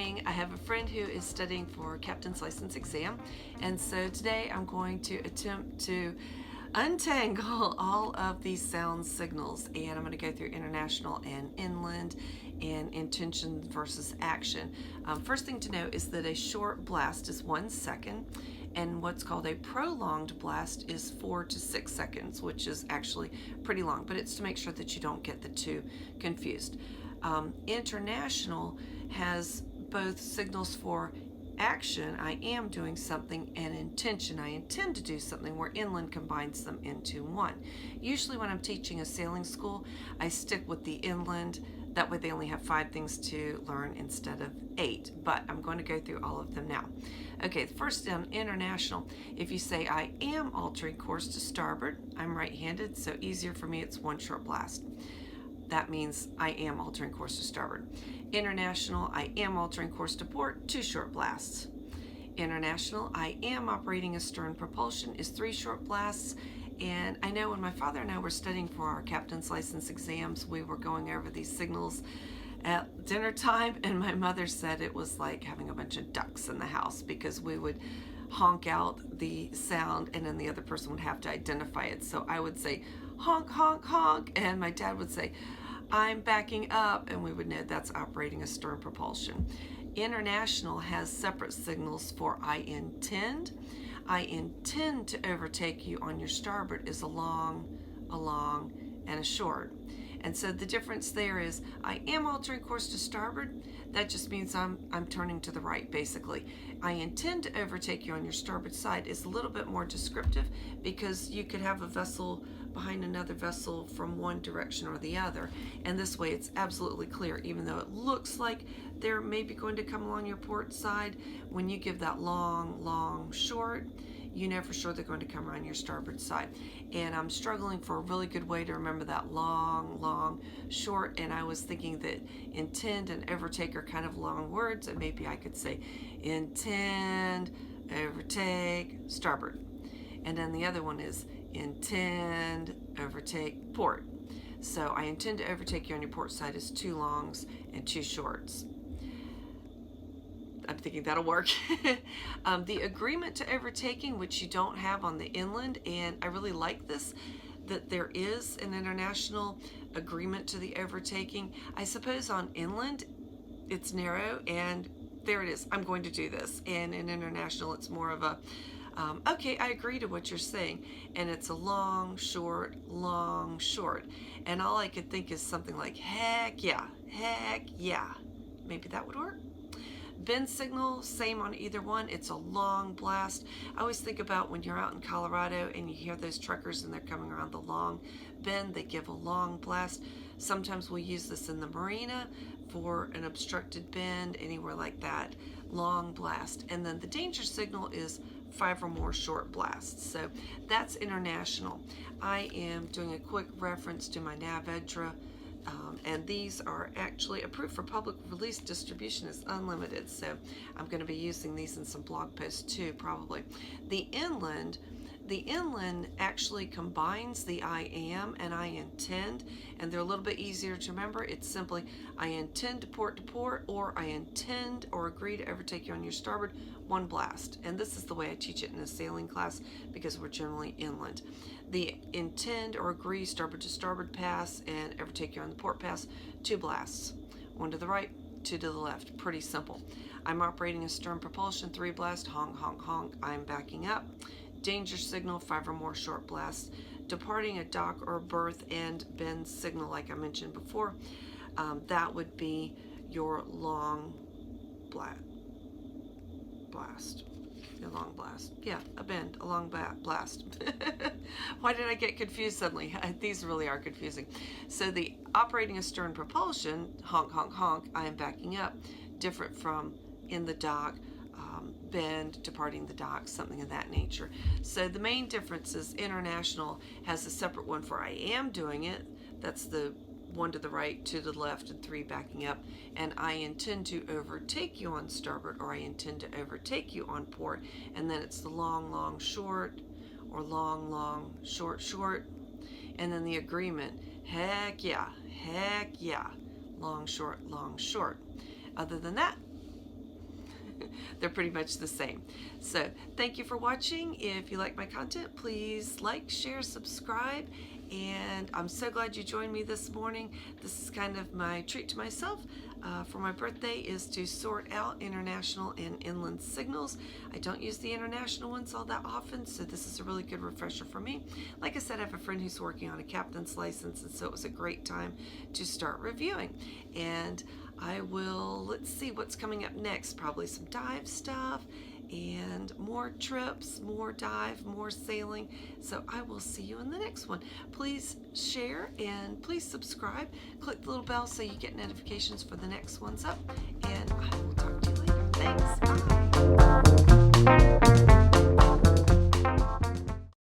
morning. I have a friend who is studying for captain's license exam, and so today I'm going to attempt to untangle all of these sound signals, and I'm going to go through international and inland and intention versus action. First thing to know is that a short blast is 1 second, and what's called a prolonged blast is 4 to 6 seconds, which is actually pretty long, but it's to make sure that you don't get the two confused. International has both signals for action, I am doing something, and intention, I intend to do something, where inland combines them into one. Usually when I'm teaching a sailing school, I stick with the inland. That way they only have 5 things to learn instead of 8, but I'm going to go through all of them now. Okay, first on international, if you say I am altering course to starboard, I'm right-handed, so easier for me, it's 1 short blast. That means I am altering course to starboard. International, I am altering course to port, 2 short blasts. International, I am operating a stern propulsion is 3 short blasts. And I know when my father and I were studying for our captain's license exams, we were going over these signals at dinner time, and my mother said it was like having a bunch of ducks in the house, because we would honk out the sound and then the other person would have to identify it. So I would say honk, honk, honk, and my dad would say I'm backing up, and we would know that's operating a stern propulsion. International has separate signals for I intend. I intend to overtake you on your starboard is a long, and a short. And so the difference there is I am altering course to starboard. That just means I'm turning to the right, basically. I intend to overtake you on your starboard side is a little bit more descriptive, because you could have a vessel behind another vessel from one direction or the other. And this way it's absolutely clear, even though it looks like they're maybe going to come along your port side. When you give that long, short, you know for sure they're going to come around your starboard side. And I'm struggling for a really good way to remember that long, short, and I was thinking that intend and overtake are kind of long words, and maybe I could say intend, overtake, starboard. And then the other one is intend, overtake, port. So I intend to overtake you on your port side is 2 longs and 2 shorts. I'm thinking that'll work. The agreement to overtaking, which you don't have on the inland, and I really like this, that there is an international agreement to the overtaking. I suppose on inland it's narrow, and there it is, I'm going to do this. And in international it's more of a okay, I agree to what you're saying, and it's a long, short. And all I could think is something like heck yeah. Maybe that would work. Bend signal, same on either one. It's a long blast. I always think about when you're out in Colorado and you hear those truckers and they're coming around the long bend, they give a long blast. Sometimes we'll use this in the marina for an obstructed bend, anywhere like that, long blast. And then the danger signal is 5 or more short blasts. So that's international. I am doing a quick reference to my NAVEDTRA, and these are actually approved for public release. Distribution is unlimited, so I'm going to be using these in some blog posts too, probably. The inland actually combines the I am and I intend, and they're a little bit easier to remember. It's simply I intend to port, or I intend or agree to overtake you on your starboard, 1 blast. And this is the way I teach it in a sailing class, because we're generally inland. The intend or agree starboard to starboard pass and overtake you on the port pass, 2 blasts. 1 to the right, 2 to the left. Pretty simple. I'm operating a stern propulsion, 3 blast, honk, honk, honk. I'm backing up. Danger signal, 5 or more short blasts. Departing a dock or berth and bend signal, like I mentioned before, that would be your long blast. A long blast. Yeah, a bend, a long blast. Why did I get confused suddenly? These really are confusing. So the operating a stern propulsion, honk, honk, honk, I am backing up, different from in the dock, bend, departing the dock, something of that nature. So the main difference is international has a separate one for I am doing it. That's the 1 to the right, 2 to the left, and 3 backing up. And I intend to overtake you on starboard, or I intend to overtake you on port. And then it's the long, short, or long, short. And then the agreement, heck yeah, long, short. Other than that, They're pretty much the same. So thank you for watching. If you like my content, please like, share, subscribe. And I'm so glad you joined me this morning. This is kind of my treat to myself for my birthday, is to sort out international and inland signals. I don't use the international ones all that often, so this is a really good refresher for me. Like I said, I have a friend who's working on a captain's license, and so it was a great time to start reviewing. And I will, let's see what's coming up next. Probably some dive stuff and more trips, more dive, more sailing. So I will see you in the next one. Please share and please subscribe. Click the little bell so you get notifications for the next ones up. And I will talk to you later. Thanks. Bye.